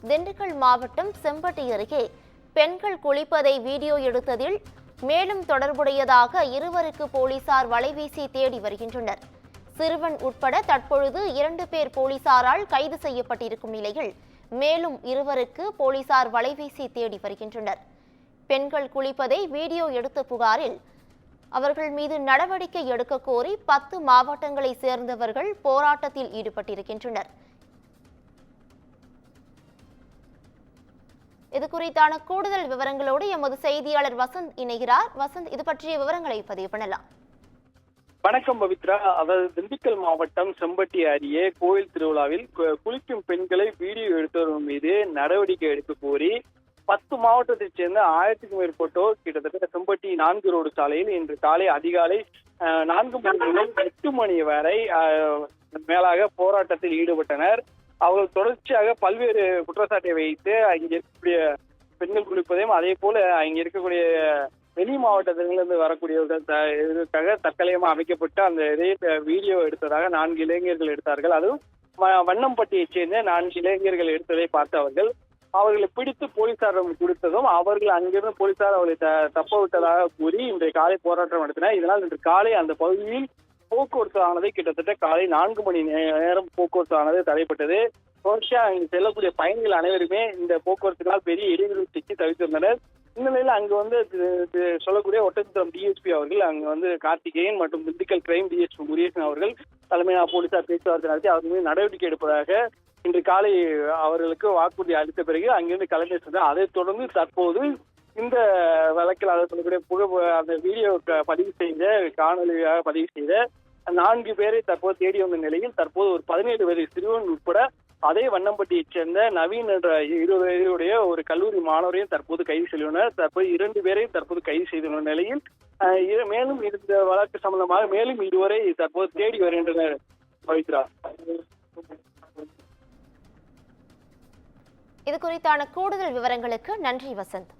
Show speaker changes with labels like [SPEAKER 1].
[SPEAKER 1] திண்டுக்கல் மாவட்டம் செம்பட்டி அருகே பெண்கள் குளிப்பதை வீடியோ எடுத்ததில் மேலும் தொடர்புடையதாக இருவருக்கு போலீசார் வலைவீசி தேடி வருகின்றனர். சிறுவன் உட்பட தற்பொழுது 2 பேர் போலீசாரால் கைது செய்யப்பட்டிருக்கும் நிலையில் மேலும் இருவருக்கு போலீசார் வலைவீசி தேடி வருகின்றனர். பெண்கள் குளிப்பதை வீடியோ எடுத்த புகாரில் அவர்கள் மீது நடவடிக்கை எடுக்க கோரி 10 மாவட்டங்களை சேர்ந்தவர்கள் போராட்டத்தில் ஈடுபட்டிருக்கின்றனர். இது குறித்தான கூடுதல் விவரங்களோடு எமது செய்தியாளர் வசந்த் இணைகிறார். வசந்த், இது பற்றிய விவரங்களை பதிவு பண்ணலாம்.
[SPEAKER 2] வணக்கம் பவித்ரா. அதாவது திண்டுக்கல் மாவட்டம் செம்பட்டி அருகே கோயில் திருவிழாவில் குளிக்கும் பெண்களை வீடியோ எடுத்தவர்கள் மீது நடவடிக்கை எடுக்க கோரி 10 மாவட்டத்தைச் சேர்ந்த 1000க்கும் மேற்பட்டோர் கிட்டத்தட்ட செம்பட்டி 4 ரோடு சாலையில் இன்று காலை அதிகாலை 4 மணி முதல் 8 மணி வரை மேலாக போராட்டத்தில் ஈடுபட்டனர். அவர்கள் தொடர்ச்சியாக பல்வேறு குற்றச்சாட்டை வைத்து இங்க இருக்கக்கூடிய பெண்கள் குளிப்பதையும் அதே போல இங்க இருக்கக்கூடிய வெளி மாவட்டத்திலிருந்து வரக்கூடியவர்களுக்காக தற்காலிகமாக அமைக்கப்பட்ட அந்த வீடியோ எடுத்ததாக 4 இளைஞர்கள் எடுத்தார்கள். அதுவும் வண்ணம்பட்டியைச் சேர்ந்த 4 இளைஞர்கள் எடுத்ததை பார்த்து அவர்களை பிடித்து போலீசாரிடம் கொடுத்ததும் அவர்கள் அங்கிருந்து போலீசார் அவர்களை தப்ப விட்டதாக கூறி இன்றைய காலை போராட்டம் நடத்தினர். இதனால் இன்று காலை அந்த பகுதியில் போக்குவரத்து ஆனது கிட்டத்தட்ட காலை 4 மணி நேரம் போக்குவரத்து ஆனது தடைப்பட்டது. தொடர்ச்சியா அங்கு செல்லக்கூடிய பயணிகள் அனைவருமே இந்த போக்குவரத்தினால் பெரிய இடைவெளி சிக்கி தவிர்த்திருந்தனர். இந்நிலையில் அங்கு சொல்லக்கூடிய ஒட்டன்சத்திரம் டிஎஸ்பி அவர்கள் அங்கு கார்த்திகேயன் மற்றும் திண்டுக்கல் கிரைம் டிஎஸ்பி முருகேசன் அவர்கள் தலைமையிலான போலீசார் பேச்சுவார்த்தை நடத்தி அவர்கள் மீது நடவடிக்கை எடுப்பதாக இன்று காலை அவர்களுக்கு வாக்குறுதி அளித்த பிறகு அங்கிருந்து கிளம்பி சென்றார். அதைத் தொடர்ந்து தற்போது இந்த வழக்கில் அதை சொல்லக்கூடிய அந்த வீடியோ பதிவு செய்த காணொலியாக பதிவு செய்த 4 பேரை தற்போது தேடி வந்த நிலையில் தற்போது ஒரு 17 வயது சிறுவன் உட்பட அதே வண்ணம்பட்டியைச் சேர்ந்த நவீன் என்ற 20 வயதுடைய ஒரு கல்லூரி மாணவரையும் தற்போது கைது செய்துள்ளனர். தற்போது 2 பேரையும் தற்போது கைது செய்துள்ள நிலையில் மேலும் இந்த வழக்கு சம்பந்தமாக மேலும் 2 தற்போது தேடி வருகின்றனர். பவித்ரா,
[SPEAKER 1] இது குறித்தான கூடுதல் விவரங்களுக்கு நன்றி வசந்த்.